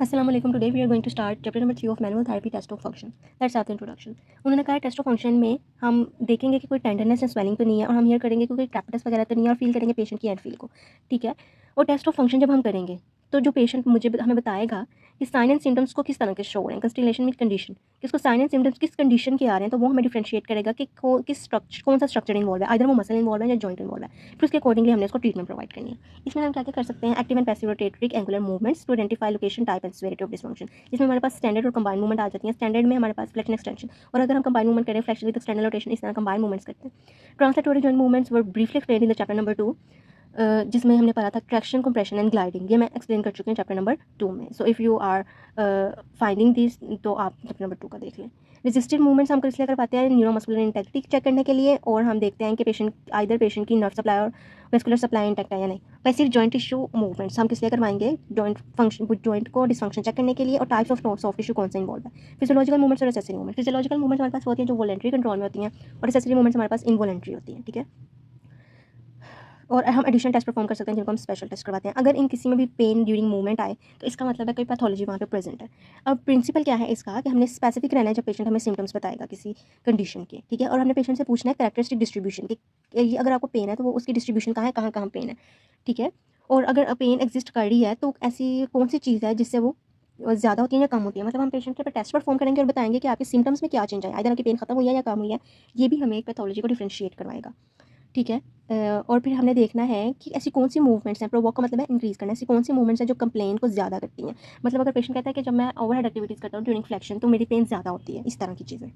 अस्सलाम वालेकुम। Today we are going to start chapter number 3 of manual therapy test of function. Let's start the introduction. उन्होंने कहा test of function में हम देखेंगे कि कोई टेंडरनेस या स्वेलिंग तो नहीं है, और हम ये करेंगे कि कोई कैपिटस वगैरह तो नहीं है, और फील करेंगे पेशेंट की एंड फील को। ठीक है। और टेस्ट ऑफ फंक्शन जब हम करेंगे तो जो पेशेंट हमें बताएगा कि साइन एंड सिम्टम्स को किस तरह के शो हो रहे हैं, कंस्टिलेशन में कंडीशन, कि उसको साइन एंड सिम्टम्स किस कंडीशन के आ रहे हैं, तो वो हमें डिफरेंशिएट करेगा कि कौन सा स्ट्रक्चर इन्वॉल्व है, आइदर वो मसल इन्वॉल्व है या जॉइंट इन्वॉल्व है। फिर उसके अकॉर्डिंगली हमने उसको ट्रीटमेंट प्रोवाइड करनी है। इसमें हम क्या क्या कर सकते हैं, active and passive rotatory angular movements to identify location type and severity of dysfunction. इसमें हमारे पास स्टैंडर्ड और कंबाइंड मूवमेंट आ जाती है। स्टैंडर्ड में हमारे पास फ्लेक्शन एक्सटेंशन, और अगर हम कंबाइंड मूवमेंट करें फ्लेक्शन विद एक्सटर्नल रोटेशन, इस तरह कंबाइंड मूवमेंट्स करते हैं। Translatory joint movements were briefly explain in the chapter number 2, जिसमें हमने पढ़ा था ट्रैक्शन, कंप्रेशन एंड ग्लाइडिंग। ये मैं एक्सप्लेन कर चुकी हूँ चैप्टर नंबर 2 में। So if you are finding this तो आप चैप्टर नंबर 2 का देख लें। रेजिस्टिव मूवमेंट्स हम किस लिए कर पाते हैं, न्यूरोमस्कुलर इंटेग्रिटी चेक करने के लिए, और हम देखते हैं कि पेशेंट की नर्व सप्लाई और वेस्कुलर सप्लाई इंटैक्ट है या नहीं। पैसिव जॉइंट टिश्यू मूवमेंट्स हम किस लिए करवाएंगे, जॉइंट को डिसफंक्शन चेक करने के लिए, और टाइप्स ऑफ सॉफ्ट टिश्यू कौन सा इंवॉल्व है। फिजियोलॉजिकल मूवमेंट्स और एसेसरी मूवमेंट। फिजियोलॉजिकल मूवमेंट्स हमारे पास होती हैं जो वॉलंटरी कंट्रोल में होती हैं, और एसेसरी मूवमेंट्स हमारे पास इनवॉलंटरी होती हैं। ठीक है। और हम एडिशनल टेस्ट परफॉर्म कर सकते हैं जिनको हम स्पेशल टेस्ट करवाते हैं। अगर इन किसी में भी पेन ड्यूरिंग मूवमेंट आए तो इसका मतलब है कोई पैथोलॉजी वहाँ पे प्रेजेंट है। अब प्रिंसिपल क्या है इसका, कि हमने स्पेसिफिक रहना है जब पेशेंट हमें सिम्टम्स बताएगा किसी कंडीशन के। ठीक है। और हमने पेशेंट से पूछना है कैरेक्टरिस्टिक डिस्ट्रीब्यूशन की, ये अगर आपको पेन है तो वो उसकी डिस्ट्रीब्यूशन कहाँ है, कहाँ कहाँ पेन है। ठीक है। और अगर पेन एग्जिस्ट कर रही है तो ऐसी कौन सी चीज़ है जिससे वो ज़्यादा होती है या कम होती है। मतलब हम पेशेंट के ऊपर टेस्ट परफॉर्म करेंगे और बताएंगे कि आपके सिम्टम्स में क्या चेंज आया, इधर आपकी पेन खत्म हुई है या कम हुई है। ये भी हमें एक पैथोलॉजी को डिफ्रेंशिएट करवाएगा। ठीक है। और फिर हमने देखना है कि ऐसी कौन सी मूवमेंट्स हैं, प्रोवोक का मतलब है इंक्रीज़ करना, ऐसी कौन सी मूवमेंट्स हैं जो कंप्लेन को ज़्यादा करती हैं। मतलब अगर पेशेंट कहता है कि जब मैं ओवरहेड एक्टिविटीज़ करता हूँ ड्यूरिंग फ्लेक्शन तो मेरी पेन ज़्यादा होती है, इस तरह की चीज़ें।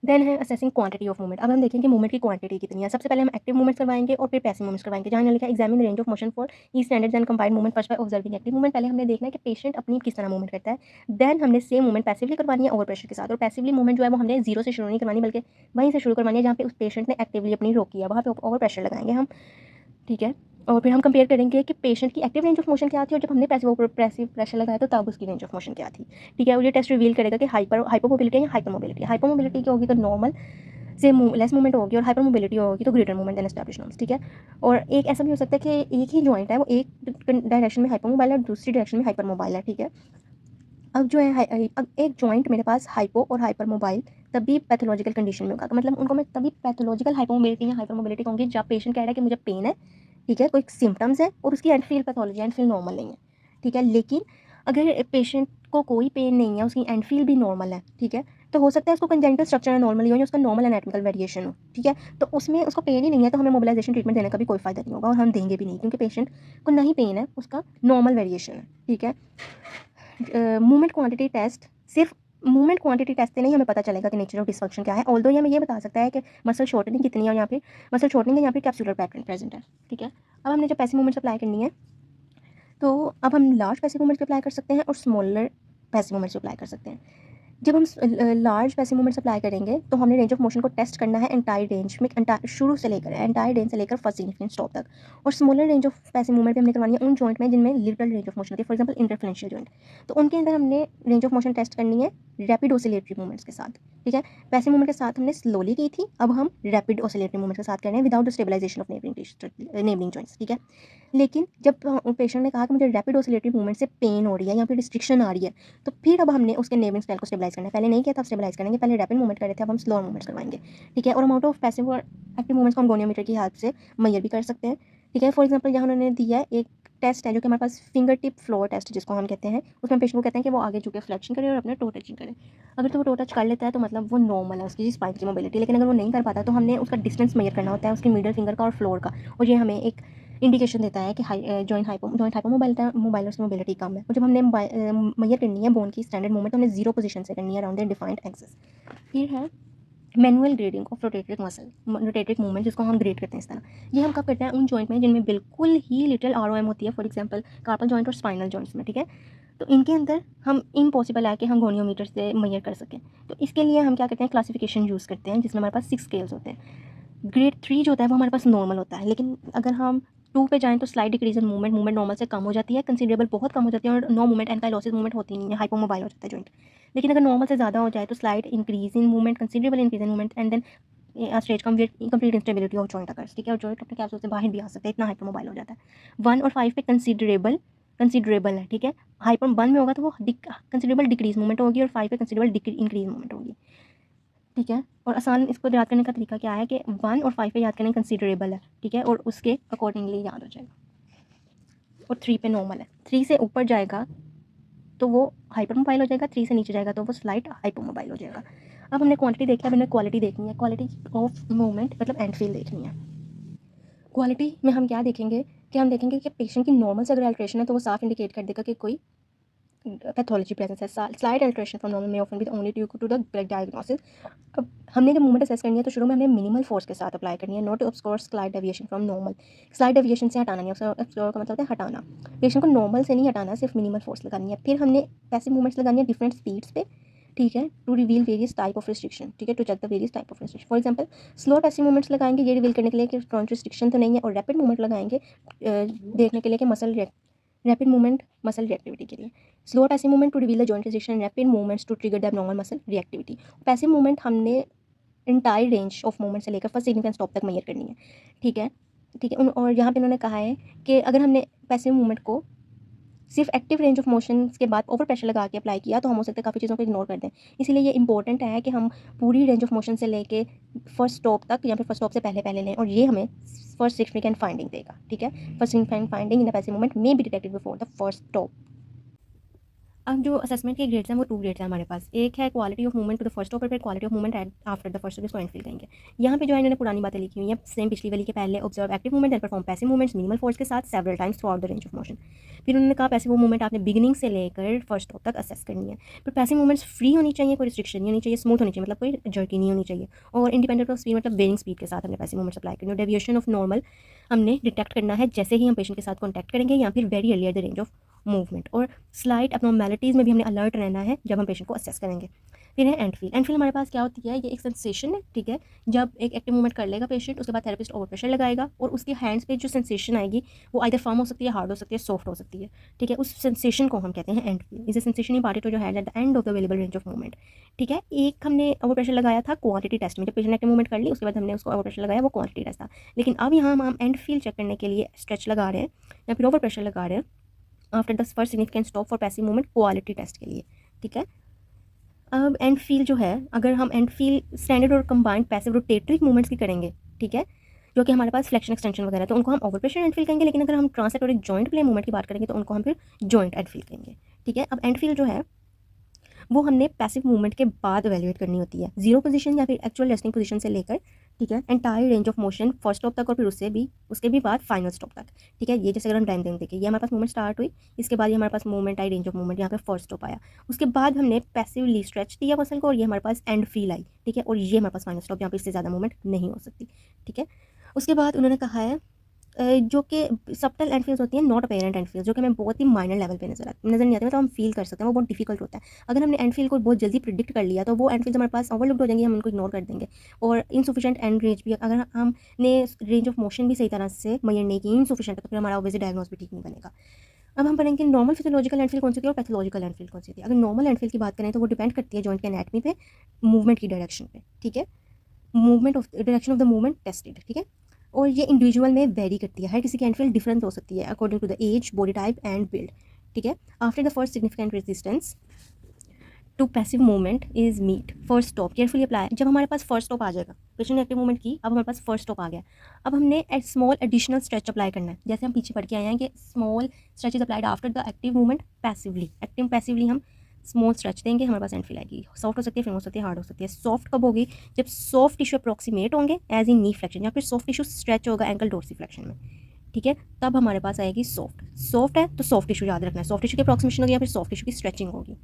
देन है असेसिंग क्वांटिटी ऑफ मूवमेंट। अब हम देखेंगे मूवमेंट की क्वांटिटी कितनी है। सबसे पहले हम एक्टिव मूवमेंट्स करवाएंगे और फिर पैसिव मूवमेंट्स करवाएंगे। जहाँ लिखा है examine the range of motion for E standards and combined movement first by observing active movement. पहले हमने देखना है कि पेशेंट अपनी किस तरह मूवमेंट करता है। देन हमने सेम मूवमेंट पैसिवली करवानी है ओवर प्रेशर के साथ, और पैसिवली मूवमेंट जो है वो हमने जीरो से शुरू नहीं करवानी बल्कि वहीं से शुरू करवानी है जहाँ पे उस पेशेंट ने एक्टिवली अपनी रोकी है, वहाँ पे ओवर प्रेशर लगाएंगे हम। ठीक है। और फिर हम कंपेयर करेंगे कि पेशेंट की एक्टिव रेंज ऑफ मोशन क्या थी, और जब हमने पैसिव प्रेशर लगाया तो तब उसकी रेंज ऑफ मोशन क्या थी। ठीक है। और ये टेस्ट रिवील करेगा कि हाइपर मोबिलिटी या हाइपर मोबिलिटी। हाइपर मोबिलिटी की होगी तो नॉर्मल से लेस मूवमेंट होगी, और हाइपर मोबिलिटी होगी तो greater movement than established norms. ठीक है। और एक ऐसा भी हो सकता है कि एक ही जॉइंट है वो एक डायरेक्शन में हाइपर मोबाइल है और दूसरी डायरेक्शन में हाइपर मोबाइल है। ठीक है। अब जो है अब एक जॉइंट मेरे पास हाइपो और हाइपर मोबाइल तभी पैथोलॉजिकल कंडीशन में होगा, मतलब उनको मैं तभी पैथोलॉजिकल हाइपर मोबिलिटी या हाइपर मोबिलिटी कहूँगी जब पेशेंट कह रहा है कि मुझे पेन है। ठीक है। कोई सिम्टम्स है और उसकी and feel pathology and feel normal नहीं है। ठीक है। लेकिन अगर पेशेंट को कोई पेन नहीं है, उसकी एंड फील भी नॉर्मल है। ठीक है। तो हो सकता है उसको कंजेनिटल स्ट्रक्चर नॉर्मल हो या उसका नॉर्मल एनाटॉमिकल वेरिएशन हो। ठीक है। तो उसमें उसको पेन ही नहीं है तो हमें मोबिलाइजेशन ट्रीटमेंट देने का भी कोई फायदा नहीं होगा, और हम देंगे भी नहीं, क्योंकि पेशेंट को नहीं पेन है, उसका नॉर्मल वेरिएशन है। ठीक है। मूवमेंट क्वांटिटी टेस्ट सिर्फ मूवमेंट क्वांटिटी टेस्ट से नहीं हमें पता चलेगा कि नेचर ऑफ डिसफंक्शन क्या है। ऑल्दो ये हमें ये बता सकता है कि मसल शॉर्टनिंग कितनी है, और यहाँ पे मसल शॉर्टनिंग है, यहाँ पे कैप्सुलर पैटर्न प्रेजेंट है। ठीक है। अब हमने जब पैसिव मूवमेंट्स अप्लाई करनी है तो अब हम लार्ज पैसिव मूवमेंट्स अप्लाई कर सकते हैं और स्मॉलर पैसिव मूवमेंट्स अप्लाई कर सकते हैं। जब हम लार्ज पैसिव मूवमेंट्स अप्लाई करेंगे तो हमने रेंज ऑफ मोशन को टेस्ट करना है एंटायर रेंज में, शुरू से लेकर एंटायर रेंज से लेकर फर्स्ट सिग्निफिकेंट स्टॉप तक। और smaller range of passive movement भी हमने करवानी है उन जॉइंट में जिनमें लिटिल रेंज ऑफ मोशन होती है, फॉर एग्जांपल इंटरफेरेंशियल जॉइंट। तो उनके अंदर हमने रेंज ऑफ मोशन टेस्ट करनी है रैपिड ऑसिलेटरी मूवमेंट्स के साथ। ठीक है। पैसिव मूवमेंट के साथ हमने स्लोली की थी, अब हम रैपिड ऑसिलेटरी मूवमेंट के साथ कर रहे हैं without the stabilization of neighbouring joints. ठीक है। लेकिन जब पेशेंट ने कहा कि मुझे रैपिड ऑसिलेटरी मूवमेंट से पेन हो रही है या फिर रिस्ट्रिक्शन आ रही है, तो फिर अब हमने उसके नेबलिंग स्टाइल को स्टेबलाइज करना है। पहले नहीं किया था, स्टेबलाइज करेंगे। पहले रैपिड मूवमेंट कर रहे थे, अब हम स्लो मूवमेंट्स करवाएंगे। ठीक है। और अमाउंट ऑफ पैसिव और एक्टिव मूवमेंट्स को हम गोनियोमीटर की हेल्प से मेजर भी कर सकते हैं। ठीक है। फॉर एग्जाम्पल यहाँ उन्होंने दिया है एक टेस्ट है जो कि हमारे पास फिंगर टिप फ्लोर टेस्ट जिसको हम कहते हैं, उसमें पेशेंट को कहते हैं कि वो आगे झुके फ्लेक्शन करे और अपने टो टचिंग करे। अगर तो वो टो टच कर लेता है तो मतलब वो नॉर्मल है उसकी स्पाइन की मोबिलिटी, लेकिन अगर वो नहीं कर पाता तो हमने उसका डिस्टेंस मेजर करना होता है उसकी मिडल फिंगर का और फ्लोर का, और ये हमें एक इंडिकेशन देता है कि जॉइंट हाइपर मोबाइल की मोबिलिटी कम है। और जब हमने मेजर करनी है बोन की स्टैंडर्ड मूवमेंट तो हमने जीरो पोजीशन से करनी है अराउंड द डिफाइंड एक्सिस। फिर है manual grading of rotatory muscle, rotatory movement जिसको हम ग्रेड करते हैं इस तरह। ये हम कब करते हैं उन जॉइंट में जिनमें बिल्कुल ही लिटिल आरओएम होती है, फॉर एग्जांपल कार्पल जॉइंट और स्पाइनल जॉइंट्स में। ठीक है। तो इनके अंदर हम इम्पॉसिबल है कि हम गोनियोमीटर से मेजर कर सकें। तो इसके लिए हम क्या करते हैं, क्लासिफिकेशन यूज़ करते हैं जिसमें हमारे पास 6 स्केल्स होते हैं। ग्रेड 3 जो होता है वो हमारे पास नॉर्मल होता है, लेकिन अगर हम 2 पे जाएँ तो slight decrease in movement normal से कम हो जाती है, कंसीडरेबल बहुत कम हो जाती है, और नो मूवमेंट एंकाइलोसिस मूवमेंट होती नहीं है, हाइपोमोबाइल हो जाता है जॉइंट। लेकिन अगर नॉर्मल से ज़्यादा हो जाए तो slight increase in movement, considerable increase in movement, and then stage complete instability of joint occurs. ठीक है। और जॉइंट अपने कैप्सूल से बाहर भी आ सकता है, इतना हाइपोमोबाइल हो जाता है। 1 और 5 पे कंसीडरेबल कंसिडरेबल है, ठीक है। हाइपर 1 में होगा तो वो कंसिडरेबल डिक्रीज मूवमेंट होगी और 5 पे कंसिडरेबल इंक्रीज मूवमेंट होगी, ठीक है। और आसान इसको याद करने का तरीका क्या है कि 1 और 5 पे याद करना कंसिडरेबल है, ठीक है, और उसके अकॉर्डिंगली याद हो जाएगा। और 3 पे नॉर्मल है, 3 से ऊपर जाएगा तो वो हाइपर मोबाइल हो जाएगा, 3 से नीचे जाएगा तो वो स्लाइट हाइपर मोबाइल हो जाएगा। अब हमने क्वांटिटी देखी, अब हमने क्वालिटी देखनी है, क्वालिटी ऑफ मूवमेंट मतलब एंड फील देखनी है। क्वालिटी में हम क्या देखेंगे कि हम देखेंगे कि पेशेंट की नॉर्मल से अगर अल्ट्रेशन है तो वो साफ इंडिकेट कर देगा कि कोई पैथोलॉजी प्रेजेंस है। स्लाइड अल्ट्रेशन फ्रॉम नॉर्मल में often with only due to the diagnosis. अब हमने जब मूवमेंट असेस करनी है तो शुरू में हमने मिनिमल फोर्स के साथ अप्लाई करनी है, not obscure slide deviation from normal. Slide deviation से हटाना नहीं, ऑब्सकोर का मतलब है हटाना। पेशेंट को नॉर्मल से नहीं हटाना, सिर्फ मिनिमल फोर्स लगानी है। फिर हमने पैसिव मूवमेंट्स लगानी है डिफरेंट स्पीड्स पे, ठीक है, to reveal various type of restriction, ठीक है, to check the various type of restriction. For example slow passive movements लगाएंगे ये रिवील करने के लिए कि जॉइंट रिस्ट्रिक्शन तो नहीं है, और रैपिड मूवमेंट लगाएंगे देखने के लिए कि muscle rapid movement muscle reactivity के लिए। Slow passive movement to reveal the joint restriction, rapid movements to trigger the abnormal muscle reactivity. Passive movement हमने इंटायर रेंज ऑफ मूवमेंट से लेकर फर्स्ट सिग्निफिकेंट स्टॉप तक मेजर करनी है, ठीक है, ठीक है। और यहाँ पे उन्होंने कहा है कि अगर हमने पैसिव मूवमेंट को सिर्फ एक्टिव रेंज ऑफ मोशन के बाद ओवर प्रेशर लगा के अप्लाई किया तो हम हो सकता है काफ़ी चीज़ों को इग्नोर कर दें। इसीलिए ये इंपॉर्टेंट है कि हम पूरी रेंज ऑफ मोशन से लेके फर्स्ट स्टॉप तक या फिर फर्स्ट स्टॉप से पहले पहले लें, और ये हमें फर्स्ट सिग्निफिकेंट फाइंडिंग देगा, ठीक है। First significant finding in the passive movement may be detected before the first stop. अब जो असेसमेंट के ग्रेड्स हैं वो 2 ग्रेड्स हैं हमारे पास। एक है quality of movement to the first stop, और फिर quality of movement at after the first stop, इसको एंड फील करेंगे। यहाँ पे जो है इन्होंने पुरानी बातें लिखी हुई हैं सेम पिछली वाली के पहले। Observe active movement and perform passive movements minimal force के साथ several times through out the range of motion. फिर उन्होंने कहा पैसिव मूवमेंट आपने बिगिनिंग से लेकर फर्स्ट स्टॉप तक असेस करनी है। फिर पैसिव मूवमेंट्स फ्री होनी चाहिए, कोई रिस्ट्रिक्शन नहीं होनी चाहिए, स्मूथ होनी चाहिए मतलब कोई जर्की नहीं होनी चाहिए, और इंडिपेंडेंट ऑफ स्पीड मतलब वेरिंग स्पीड के साथ हमने पैसिव मूवमेंट्स अप्लाई करनी है। डेविएशन ऑफ नॉर्मल हमने डिटेक्ट करना है जैसे ही हम पेशेंट के साथ कॉन्टैक्ट करेंगे या फिर very early at the range of movement. और स्लाइट अबनॉर्मैलिटीज़ में भी हमने अलर्ट रहना है जब हम पेशेंट को असेस करेंगे। फिर है एंड फील। एंड फील हमारे पास क्या होती है, ये एक सेंसेशन है, ठीक है। जब एक एक्टिव मूवमेंट कर लेगा पेशेंट, उसके बाद थेरेपिस्ट ओवर प्रेशर लगाएगा और उसके हैंड्स पे जो सेंसेशन आएगी वो आइदर फर्म हो सकती है, हार्ड हो सकती है, सॉफ्ट हो सकती है, ठीक है। उस सेंसेशन को हम कहते हैं end feel. Is a sensation imparted to your hand at the end of the available range of movement, ठीक है। एक हमने ओवर प्रेशर लगाया था क्वांटिटी टेस्ट में, जब पेशेंट एक्टिव मूवमेंट कर ली उसके बाद हमने उसको ओवर प्रेशर लगाया, वो क्वांटिटी टेस्ट था। लेकिन अब यहाँ हम एंड फील चेक करने के लिए स्ट्रेच लगा रहे हैं या फिर ओवर प्रेशर लगा रहे हैं after the first significant stop for passive movement quality test के लिए, ठीक है। अब एंड फील जो है, अगर हम एंड फील स्टैंडर्ड और कंबाइंड पैसिव रोटेटरी मूवमेंट्स की करेंगे, ठीक है, जो कि हमारे पास फ्लेक्शन एक्सटेंशन वगैरह, तो उनको हम ओवर प्रेशर एंड फील करेंगे। लेकिन अगर हम ट्रांसलेटरी जॉइंट प्ले मूवमेंट की बात करेंगे तो उनको हम फिर जॉइंट एंड फील करेंगे, ठीक है। अब एंड फील जो है वो हमने पैसिव मूवमेंट के बाद एवेल्यूएट करनी होती है, जीरो पोजीशन या फिर एक्चुअल रेस्टिंग पोजीशन से लेकर, ठीक है, entire range of motion first stop तक और फिर उसके भी बाद फाइनल स्टॉप तक, ठीक है। ये जैसे अगर हम टाइम देंगे, देखिए ये हमारे पास मूवमेंट स्टार्ट हुई, इसके बाद ये हमारे पास मूवमेंट आई, रेंज ऑफ मूवमेंट यहाँ पे फर्स्ट स्टॉप आया, उसके बाद हमने पैसिवली स्ट्रेच दिया मसल को और ये हमारे पास एंड फील आई, ठीक है, और ये हमारे पास फाइनल स्टॉप, यहाँ पर इससे ज़्यादा मूवमेंट नहीं हो सकती, ठीक है। उसके बाद उन्होंने कहा है जो कि सबटल एंड फील्स होती हैं, नॉट अपेरेंट एंड फील्स, जो कि हमें बहुत ही माइनर लेवल पे नजर नहीं आती, मतलब हम फील कर सकते हैं, वो बहुत डिफिकल्ट होता है। अगर हमने एंड फील को बहुत जल्दी प्रिडिक्ट कर लिया तो वो एंड फील्स हमारे पास ओवरलुक्ड हो जाएंगे, हम उनको इग्नोर कर देंगे। और इनसफिशिएंट एंड रेंज भी, अगर हमने रेंज ऑफ मोशन भी सही तरह से मैयर नहीं की, इनसफिशिएंट, तो फिर हमारा ऑब्वियसली डायग्नोस भी ठीक नहीं बनेगा। अब हम पढ़ेंगे नॉर्मल फिजियोलॉजिकल एंड फील कौन सी होती है और पैथोलॉजिकल एंड फील कौन सी होती है। अगर नॉर्मल एंड फील की बात करें तो वो डिपेंड करती है जॉइंट के एनाटमी पे, मूवमेंट की डायरेक्शन पे, ठीक है, movement of direction of the movement tested, ठीक है। और ये इंडिविजुअल में वेरी करती है, हर किसी की एंड फील डिफरेंट हो सकती है according to the age, body type and build, ठीक है। After the first significant resistance to passive movement is meet first stop, carefully apply. जब हमारे पास फर्स्ट स्टॉप आ जाएगा, पेशेंट ने एक्टिव मूवमेंट की, अब हमारे पास फर्स्ट स्टॉप आ गया, अब हमने स्मॉल एडिशनल स्ट्रेच अप्लाई करना है। जैसे हम पीछे पढ़ के आए हैं कि small stretch is applied after the active movement passively, active passively हम स्मॉल स्ट्रेच देंगे, हमारे पास एंड फील आएगी। सॉफ्ट हो सकती है, फिर हो सकती है, हार्ड हो सकती है। सॉफ्ट कब होगी, जब सॉफ्ट टिश्यू अप्रोक्सीमेट होंगे एज इन नी फ्लेक्शन, या फिर सॉफ्ट टिश्यू स्ट्रेच होगा एंकल डोर्सी फ्लेक्शन में, ठीक है, तब हमारे पास आएगी सॉफ्ट। सॉफ्ट है तो सॉफ्ट टिश्यू याद रखना है, सॉफ्ट टिश्यू की अप्रोक्सीमेशन होगी या फिर सॉफ्ट टिश्यू की स्ट्रेचिंग होगी,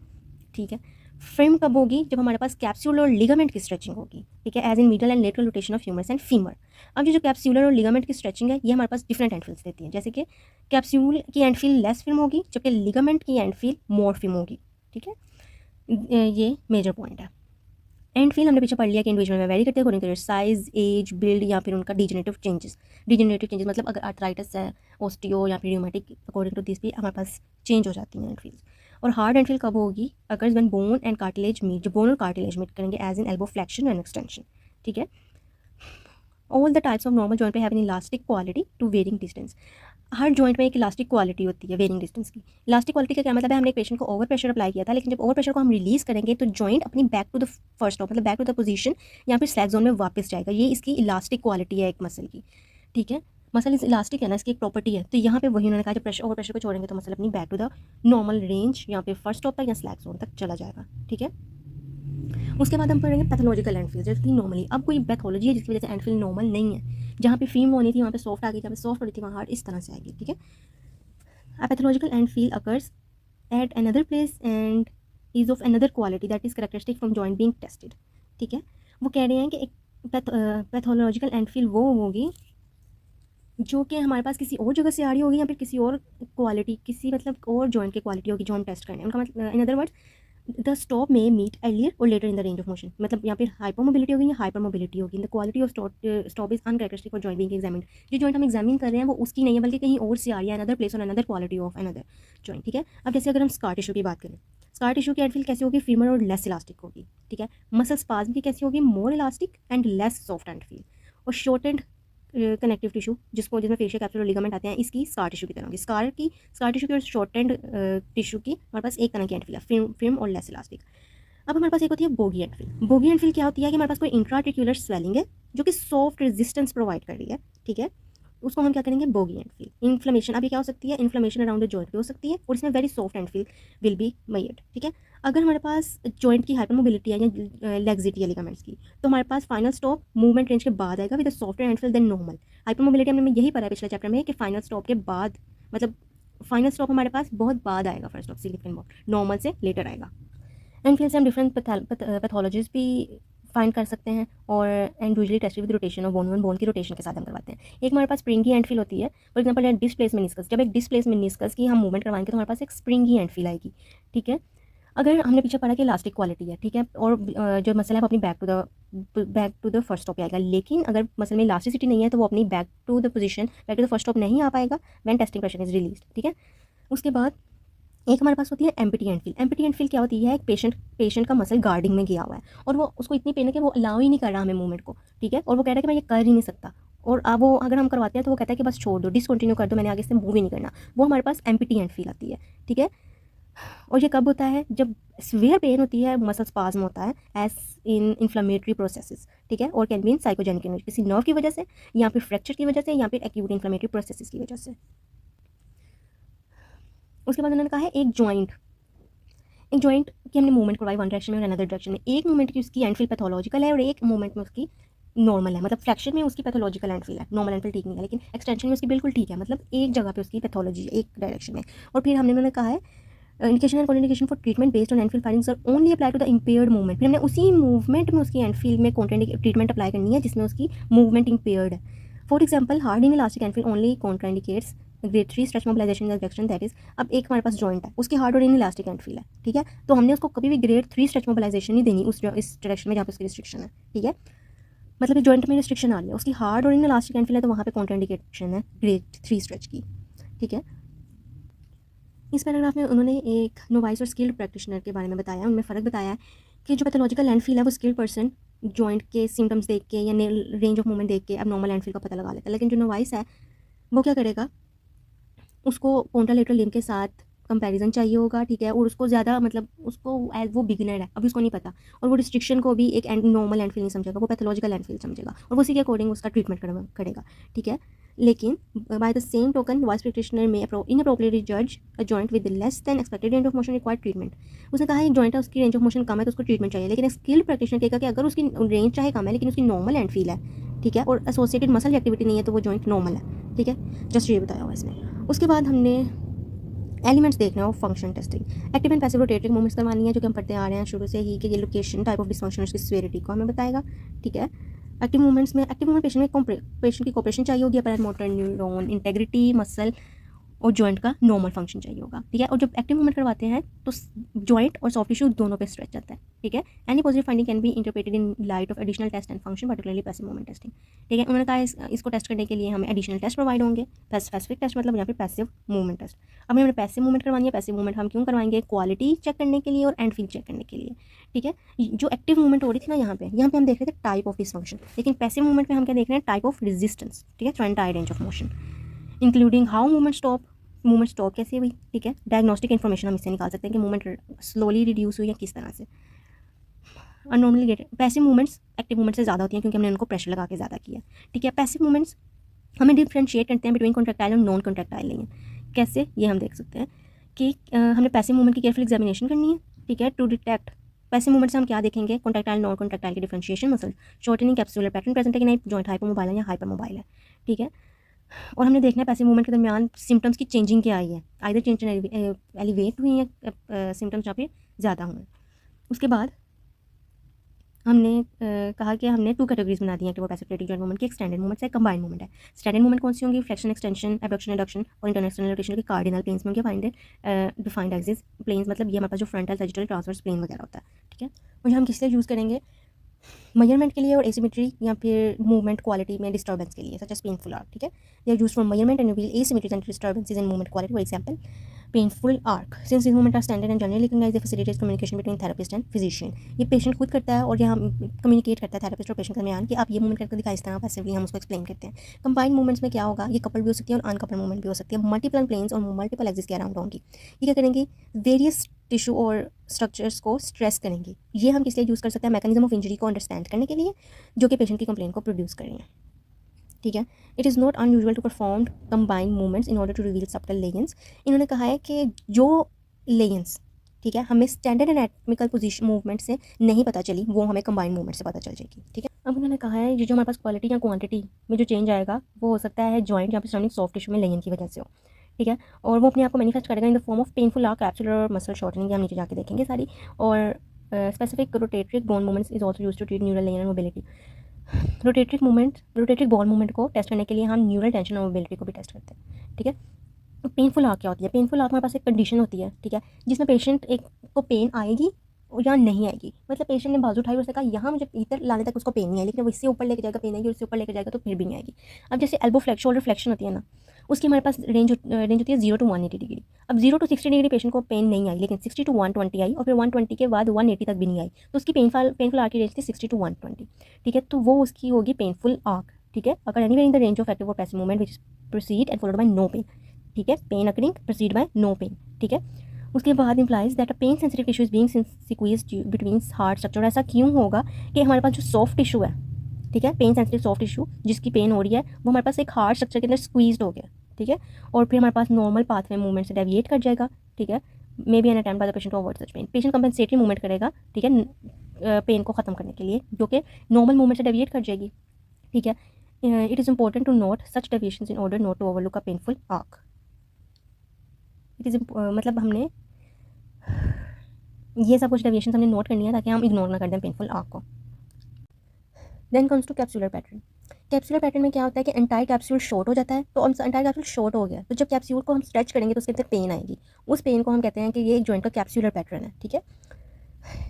ठीक है। फ्रेम कब होगी, जब हमारे पास कैप्सूल और लिगामेंट की स्ट्रेचिंग होगी, ठीक है, as in middle and lateral rotation of humerus and femur. अब ये जो कैप्सूलर और लिगामेंट की स्ट्रेचिंग है ये हमारे पास डिफरेंट एंड फील्स देती है, जैसे कि कैप्सूल की एंड फील लेस फिल्म होगी जबकि लिगामेंट की एंड फील मोर फिल्म होगी, ठीक है। ये मेजर पॉइंट है। एंड फील हमने पीछे पढ़ लिया कि इंडिविजुअल में वेरी करते हैं according to size, age, build या फिर उनका डिजेनरेटिव चेंजेस मतलब अगर आर्थराइटिस है, ऑस्टियो या फिर र्यूमेटिक, अकॉर्डिंग टू दिस भी हमारे पास चेंज हो जाती हैं एंड फील्स। और हार्ड एंड फील कब होगी, अगर when bone and cartilage meet, जब बोन और कार्टिलेज मीट करेंगे as in elbow flexion and extension, ठीक है। All the types of normal joint पे have an elastic quality to varying distance. हर जॉइंट में एक इलास्टिक क्वालिटी होती है वेरिंग डिस्टेंस की। इलास्टिक क्वालिटी का क्या मतलब है, हमने एक पेशेंट को ओवर प्रेशर अप्लाई किया था, लेकिन जब ओवर प्रेशर को हम रिलीज़ करेंगे तो जॉइंट अपनी back to the first stop मतलब बैक टू द पोजीशन या फिर स्लैक जोन में वापस जाएगा। ये इसकी इलास्टिक क्वालिटी है एक मसल की, ठीक है। मसल इज इलास्टिक है ना, इसकी एक प्रॉपर्टी है। तो यहाँ पे वही उन्होंने कहा जब प्रेशर ओवर प्रेशर को छोड़ेंगे तो मसल अपनी back to the normal range या फिर फर्स्ट स्टॉप तक या स्लैक जोन तक चला जाएगा, ठीक है। उसके बाद हम पढ़ेंगे पैथोलॉजिकल एंडफील, जैसे कि नॉर्मली अब कोई पैथोलॉजी है जिसकी वजह से एंडफील नॉर्मल नहीं है। जहाँ पे फीम होनी थी वहाँ पे सॉफ्ट आ गई, जहाँ पे सॉफ्ट होनी थी वहाँ हार्ड, इस तरह से आएगी, ठीक है। A pathological end feel occurs at another place and is of another quality that is characteristic from joint being tested, ठीक है। वो कह रहे हैं कि एक पैथोलॉजिकल एंड फील वो होगी जो कि हमारे पास किसी और जगह से आ रही होगी या फिर किसी और क्वालिटी, किसी मतलब और जॉइंट की क्वालिटी होगी जो हम टेस्ट करने हैं। उनका मतलब in other words the stop में मीट अर्लियर और later in the range of motion, मतलब यहाँ पे हाइपर मोबिलिटी होगी या हाइपर मोबिलिटी होगी। The quality of stop is uncharacteristic for joint being examined. जो जॉइंट हम एग्जामिन कर रहे हैं वो उसकी नहीं है बल्कि कहीं और से आ रही है, अनदर प्लेस और another quality of another joint, ठीक है। अब जैसे अगर हम स्कार टिश्यू की बात करें, स्कार टिश्यू की एंडफील कैसी होगी, फीमर और लेस इलास्टिक होगी, ठीक है। मसल स्पाज्म की कैसी होगी, more elastic and less soft end feel. और शॉर्ट एंड कनेक्टिव टिश्यू जिसमें फेशियल कैप्सूल और लिगामेंट आते हैं, इसकी स्कार टिश्यू की तरह होगी। स्कार टिश्यू की और शॉर्ट एंड टिश्यू की हमारे पास एक तरह की एंडफील है, फिल्म और लेस इलास्टिक। अब हमारे पास एक होती है बोगी एंडफील। बोगी एंडफील क्या होती है कि हमारे पास कोई इंट्राटिक्यूलर स्वेलिंग है जो कि सॉफ्ट रेजिस्टेंस प्रोवाइड कर रही है, ठीक है। उसको हम क्या करेंगे, बोगी एंडफील। इन्फ्लेमेशन अभी क्या हो सकती है, इन्फ्लेमेशन अराउंड द जॉइंट भी हो सकती है और इसमें very soft end feel will be made, ठीक है। अगर हमारे पास जॉइंट की हाइपरमोबिलिटी है या लेग्जिटी है लिगामेंट्स की, तो हमारे पास फाइनल स्टॉप मूवमेंट रेंज के बाद आएगा with soft end feel than normal. Hypermobility हमने यही पढ़ा है पिछले चैप्टर में कि फाइनल स्टॉप के बाद मतलब फाइनल स्टॉप हमारे पास बहुत बाद आएगा, फर्स्ट स्टॉप सिग्निफिकेंट बहुत नॉर्मल से लेटर आएगा। एंड फिर से हम डिफरेंट पैथोलॉजीज भी फाइंड कर सकते हैं और and usually test with rotation और बोन की रोटेशन के साथ हम करवाते हैं। एक हमारे पास स्प्रिंगी एंड फील होती है, फॉर एग्जांपल डिस्प्लेस मेनिस्कस। जब एक डिस्प्लेस मेनिस्कस की हम मूवमेंट करवाएंगे तो हमारे पास एक स्प्रिंगी एंड फील आएगी, ठीक है। अगर हमने पीछे पढ़ा कि इलास्टिक क्वालिटी है, ठीक है, और जो मसल है वो अपनी back to the first stop आएगा, लेकिन अगर मसल में इलास्टिसिटी नहीं है तो वो अपनी back to the first stop नहीं आ पाएगा when testing pressure is release, ठीक है। उसके बाद एक हमारे पास होती है empty end feel. Empty end feel क्या होती है, एक पेशेंट का मसल गार्डिंग में गया हुआ है और वो उसको इतनी पेन है कि वो अलाउ ही नहीं कर रहा हमें मूवमेंट को, ठीक है, और वो कह रहा है कि मैं ये कर ही नहीं सकता। और अब वो अगर हम करवाते हैं तो वो कहता है कि बस छोड़ दो, डिसकंटिन्यू कर दो, मैंने आगे से मूव ही नहीं करना। वो हमारे पास एम्प्टी एंड फील आती है, ठीक है। और ये कब होता है, जब सीवियर पेन होती है, मसल स्पाज्म होता है एज इन इन्फ्लेमेटरी प्रोसेसेस, ठीक है, और can be in psychogenic energy, किसी नर्व की वजह से या फिर फ्रैक्चर की वजह से या फिर एक्यूट इन्फ्लेमेटरी प्रोसेसेस की वजह से। उसके बाद उन्होंने कहा है एक जॉइंट की हमने मूवमेंट करवाई वन डायरेक्शन में और अनदर डायरेक्शन में। एक मूवमेंट की उसकी एंडफील पैथोलॉजिकल है और एक मूवमेंट में उसकी नॉर्मल है, मतलब फ्लैक्शन में उसकी पैथोलॉजिकल एंडफील है, नॉर्मल एंडफील ठीक नहीं है, लेकिन एक्सटेंशन में उसकी बिल्कुल ठीक है, मतलब एक जगह पे उसकी पैथोलॉजी है एक डायरेक्शन में। और फिर हमने उन्होंने कहा है indication and contraindication for treatment based on end feel findings are only apply to the impaired movement. फिर हमने उसी मूवमेंट में उसकी एंडफील में ट्रीटमेंट अप्लाई करनी है जिसमें उसकी मूवमेंट इम्पेयर्ड है। For example hard in elastic end feel only contraindicates grade 3 stretch mobilization direction, that is अब एक हमारे पास जॉइंट है उसकी हार्ड और इन इलास्टिक एंडफील है, ठीक है, तो हमने उसको कभी भी ग्रेड 3 स्ट्रेच मोबिलाइजेशन नहीं देनी उस इस डायरेक्शन में जहाँ पे उसकी रिस्ट्रिक्शन है, ठीक है। मतलब कि जॉइंट में रिस्ट्रिक्शन आ रही है, उसकी हार्ड और इन इलास्टिक एंडफील है तो वहाँ पे कॉन्ट्राइंडिकेशन है ग्रेड 3 स्ट्रेच की, ठीक है। इस पैराग्राफ में उन्होंने एक नोवाइस और स्किल्ड प्रैक्टिशनर के बारे में बताया, उनमें फ़र्क बताया है कि जो पैथोलॉजिकल एंडफील है वो स्किल्ड पर्सन जॉइंट के सिम्टम्स देख के या रेंज ऑफ मूवमेंट देख के अब नॉर्मल एंडफील का पता लगा लेता है, लेकिन जो नोवाइस है वो क्या करेगा, उसको कॉन्ट्रालेटरल लिम्ब के साथ कंपैरिजन चाहिए होगा, ठीक है, और उसको ज़्यादा मतलब उसको एज वो बिगिनर है अभी उसको नहीं पता, और वो रिस्ट्रिक्शन को भी एक नॉर्मल एंडफील नहीं समझेगा, वो पैथोलॉजिकल एंडफील समझेगा और उसी के अकॉर्डिंग उसका ट्रीटमेंट करेगा, ठीक है। लेकिन by the same token vice practitioner में इनअप्रोप्रिएटली जज a joint with less than expected range of motion required treatment. उसने कहा एक जॉइंट है उसकी रेंज ऑफ मोशन कम है तो उसको ट्रीटमेंट चाहिए, लेकिन स्किल्ड प्रैक्टिशनर कहेगा कि अगर उसकी रेंज चाहे कम है लेकिन उसकी नॉर्मल एंडफील है, ठीक है, और एसोसिएटेड मसल एक्टिविटी नहीं है तो वो जॉइंट नॉर्मल है, ठीक है। जस्ट ये बताया हुआ इसमें। उसके बाद हमने एलिमेंट्स देखना हो function testing. Active and passive rotatory movements करवानी है जो कि हम पढ़ते आ रहे हैं शुरू से ही कि ये लोकेशन टाइप ऑफ डिसफंक्शन उसकी सिवियरिटी को हमें बताएगा, ठीक है। एक्टिव मूवमेंट पेशेंट की कोऑपरेशन चाहिए होगी, apparent motor neuron integrity muscle और जॉइंट का नॉर्मल फंक्शन चाहिए होगा, ठीक है। और जब एक्टिव मूवमेंट करवाते हैं तो जॉइंट और सॉफ्ट टिश्यू दोनों पे स्ट्रेच जाता है, ठीक है। Any positive finding can be interpreted in light of additional test and function, particularly passive movement testing, ठीक है। उन्होंने कहा इसको टेस्ट करने के लिए हमें एडिशनल टेस्ट प्रोवाइड होंगे, स्पेसिफिक टेस्ट मतलब यहाँ पे पैसिव मूवमेंट टेस्ट। अब हमें पैसिव मूवमेंट करवानी है, पैसिव मूवमेंट हम क्यों करवाएंगे, क्वालिटी चेक करने के लिए और एंड फील चेक करने के लिए, ठीक है। जो एक्टिव मूवमेंट हो रही थी ना यहाँ पे हम देख रहे थे टाइप ऑफ डिसफंक्शन, लेकिन पैसिव मूवमेंट में हम क्या देख रहे हैं, टाइप ऑफ रेजिस्टेंस, ठीक है, through entire range of motion. Including how movement stop कैसे हुई, ठीक है। डायग्नोस्टिक इन्फॉर्मेशन हम इससे निकाल सकते हैं कि मूवमेंट स्लोली रिड्यूस हुई या किस तरह से। Abnormally gated passive movements active movement से ज़्यादा होती हैं क्योंकि हमने उनको प्रेशर लगा के ज़्यादा किया, ठीक है। पैसिव मूवमेंट्स हमें डिफ्रेंशिएट करते हैं बिटवीन कॉन्ट्रैक्टाइल और नॉन कॉन्ट्रैक्टाइल लेंगे। कैसे, ये हम देख सकते हैं कि हमने पैसिव मूवमेंट की केयरफुल एग्जामिनेशन करनी है, ठीक है, टू डिटेक्ट पैसिव मूवमेंट से हम क्या देखेंगे, कॉन्ट्रैक्टाइल नॉन कॉन्ट्रैक्टाइल की differentiation, muscle shortening, capsular pattern present है कि नहीं, जॉइंट हाइपरमोबाइल है या हाइपरमोबाइल है, ठीक है। और हमने देखना है पैसिव मूवमेंट के दरमियान सिम्टम्स की चेंजिंग क्या आई है, आइदर चेंज एलिवेट हुई या सिम्टम्स जहाँ पे ज़्यादा हुए। उसके बाद हमने कहा कि हमने 2 कैटेगरीज बना दी हैं एक्टिव और पैसिव जॉइंट मूवमेंट की, एक स्टैंडर्ड मूवमेंट से कंबाइंड मूवमेंट है। स्टैंडर्ड मूवमेंट कौन सी होंगी, फ्लेक्शन एक्सटेंशन एबडक्शन एडक्शन और इंटरनल एक्सटर्नल रोटेशन के कार्डिनल प्लेन्स में होंगे फाइंड डिफाइंड एक्सिस प्लेन्स, मतलब ये हमारे पास जो फ्रंटल सैजिटल ट्रांसवर्स प्लेन वगैरह होता है, ठीक है। और हम किस लिए यूज़ करेंगे, मेजरमेंट के लिए और एसिमेट्री या फिर मूवमेंट क्वालिटी में डिस्टर्बेंस के लिए, सच एज पेनफुल आर्क, ठीक है। They are used for measurement and reveal asymmetries and disturbances in movement quality, for example painful arc, since this movement are standard and generally recognized, they facilitate communication between therapist and physician. ये patient खुद करता है और यहाँ communicate करता है therapist और patient के दरमियान कि आप ये मूवमेंट करके दिखाई, इस तरह पैसिवली हम उसको एक्सप्लेन करते हैं। कंबाइंड मूवमेंट्स में क्या होगा, ये कपल भी हो सकती है और अनकपल मूवमेंट भी हो सकती है, मल्टीपल प्लेन्स और मल्टीपल एक्सिस के अराउंड होंगी। ये क्या करेंगे, वेरियस टिश्यू और स्ट्रक्चर्स को स्ट्रेस करेंगे। ये हम किस लिए यूज़ कर सकते हैं, मैकेनिज्म ऑफ इंजरी को अंडरस्टैंड करने के लिए जो कि पेशेंट की कंप्लेन को प्रोड्यूस कर रही है, ठीक है। It is not unusual to perform combined movements in order to reveal subtle lesions. इन्होंने कहा है कि जो लेजेंस, ठीक है, हमें स्टैंडर्ड एनाटॉमिकल पोजीशन मूवमेंट से नहीं पता चली, वो हमें कंबाइंड मूवमेंट से पता चल जाएगी, ठीक है। अब उन्होंने कहा है ये जो हमारे पास क्वालिटी या क्वांटिटी में जो चेंज आएगा वो हो सकता है जॉइंट या फिर सराउंडिंग सॉफ्ट टिश्यू में लेजन की वजह से हो, ठीक है। और वो अपने आप को मैनिफेस्ट करेगा in the form of painful arc, capsular muscle shortening, हम नीचे जाके देखेंगे सारी। और specific rotatory bone movements is also use to treat neural lesion mobility. Rotatory ball movement को टेस्ट करने के लिए हम न्यूरल टेंशन और मोबिलिटी को भी टेस्ट करते हैं, ठीक है। पेनफुल आर्क क्या होती है, पेनफुल आर्क हमारे पास एक कंडीशन होती है, ठीक है, जिसमें पेशेंट एक को पेन आएगी और या नहीं आएगी, मतलब पेशेंट ने बाजू उठाई और उसने कहा यहाँ मुझे इधर लाने तक उसको पेन नहीं है, लेकिन वो इससे ऊपर लेके जाएगा पेन आएगी, और इससे ऊपर लेके जाएगा तो फिर भी नहीं आएगी। अब जैसे एल्बो फ्लेक्शन शोल्डर फ्लेक्शन होती है ना, उसकी हमारे पास रेंज होती है 0 to 180 डिग्री। अब 0 to 60 डिग्री पेशेंट को पेन नहीं आई, लेकिन 60 to 120 आई और फिर 120 के बाद 180 तक भी नहीं आई, तो उसकी पेनफुल आर्क की रेंज थी 60 to 120, ठीक है। तो वो उसकी होगी पेनफुल आर्क, ठीक है। अगर anywhere in the range of active और passive movement which proceed and followed by no pain, ठीक है, pain occurring proceed by no pain, ठीक है। उसके बाद implies that a pain sensitive tissue is being squeezed between hard structure. ऐसा क्यों होगा कि हमारे पास जो सॉफ्ट टिश्यू है, ठीक है, पेन सेंसिटिव सॉफ्ट टिश्यू जिसकी पेन हो रही है वो हमारे पास एक हार्ड स्ट्रक्चर के अंदर स्क्वीज्ड हो गया, ठीक है, और फिर हमारे पास नॉर्मल पाथवे मूवमेंट से डेविएट कर जाएगा, ठीक है। May be an attempt by the patient to avoid such pain, patient compensatory movement करेगा, ठीक है, पेन को ख़त्म करने के लिए, जो कि नॉर्मल मूवमेंट से डेविएट कर जाएगी, ठीक है। It is important to note such deviations in order not to overlook a painful arc. It is मतलब हमने ये सब कुछ डेविएशन हमने नोट करनी है ताकि हम इग्नोर ना कर दें पेनफुल आर्क को। Then comes to capsular pattern. Capsular pattern में क्या होता है कि एंटायर कैप्सूल शॉर्ट हो जाता है, तो एंटायर कैप्सूल शॉर्ट हो गया तो जब कैप्सूल को हम स्ट्रेच करेंगे तो उसके अंदर पेन आएगी, उस पेन को हम कहते हैं कि ये एक जॉइंट का कैप्सुलर पैटर्न है, ठीक है।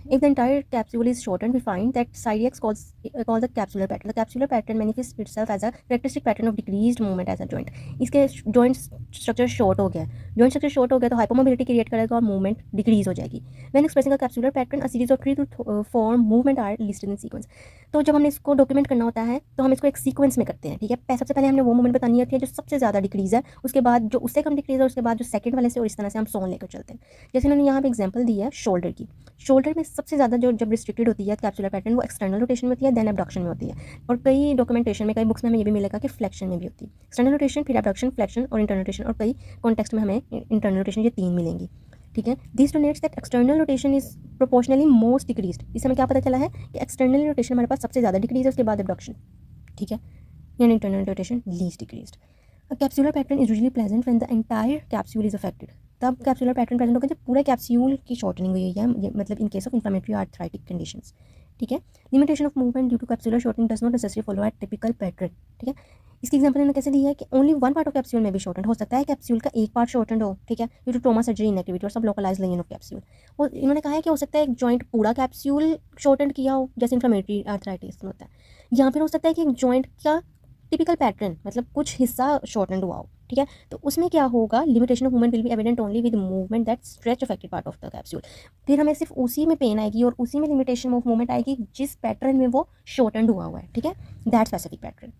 If the entire capsule is shortened, we find that Cyriax calls the capsular pattern. The capsular pattern manifests itself as a characteristic pattern of decreased movement as a joint. इसके joint structure short हो गया, joint structure short हो गया तो hypermobility create करेगा और movement decrease हो जाएगी. When expressing a capsular pattern, a series of 3 to 4 movement are listed in sequence. तो जब हमने इसको डॉक्यूमेंट करना होता है तो हम इसको एक सीक्वेंस में करते हैं, ठीक है। सबसे पहले हमने वो मूवमेंट बतानी होती है जो सबसे ज़्यादा डिक्रीज़ है, उसके बाद जो उससे कम डिक्रीज़ है, उसके बाद जो सेकंड वाले से, और इस तरह से हम सोन लेकर चलते हैं। जैसे इन्होंने यहाँ पे एग्जांपल दी है शोल्डर की। शोल्डर में सबसे ज़्यादा जो जब रिस्ट्रिक्टेड होती है कैप्सुलर पैटर्न, वो एक्सटर्नल रोटेशन में होती है, देन एबडक्शन में होती है, और कई डॉक्यूमेंटेशन में, कई बुक्स में हमें ये भी मिलेगा कि फ्लेक्शन में भी होती है। एक्सटर्नल रोटेशन, फिर एबडक्शन, फ्लेक्शन और इंटरनल रोटेशन, और कई कॉन्टेक्स्ट में हमें इंटरनल रोटेशन, ये 3 मिलेंगी, ठीक है। This donates that external rotation is proportionally most decreased. इससे हमें क्या पता चला है कि एक्सटर्नल रोटेशन हमारे पास सबसे ज़्यादा डिक्रीज है, उसके बाद एबडक्शन, ठीक है, यानी internal rotation least decreased. A capsular pattern is usually present when the entire capsule is affected. तब कैप्सुलर पैटर्न प्रेजेंट होगा जब पूरे कैप्सूल की शॉर्टनिंग हुई है, मतलब in case of inflammatory arthritic conditions, ठीक है। Limitation of movement due to capsular shortening does not necessary follow at typical pattern, ठीक है। इसकी एग्जांपल इन्होंने कैसे दी है कि only one part of capsule में भी शॉर्टन हो सकता है, कैप्सूल का एक पार्ट शॉर्टन हो, ठीक है, due to trauma surgery inactivity और सब लोकलाइज लेजन ऑफ कैप्सूल। और इन्होंने कहा है कि हो सकता है एक जॉइंट पूरा कैप्सूल शॉर्टन किया हो, जैसे इन्फ्लेमेटरी आर्थराइटिस में होता है, या फिर हो सकता है कि एक जॉइंट का टिपिकल पैटर्न, मतलब कुछ हिस्सा शॉर्टन हुआ हो, ठीक है। तो उसमें क्या होगा, limitation of movement will be evident only with movement that stretch affected part of the capsule. फिर हमें सिर्फ उसी में पेन आएगी और उसी में लिमिटेशन ऑफ मूवमेंट आएगी जिस पैटर्न में वो शॉर्टन हुआ है, ठीक है, दैट स्पेसिफिक पैटर्न।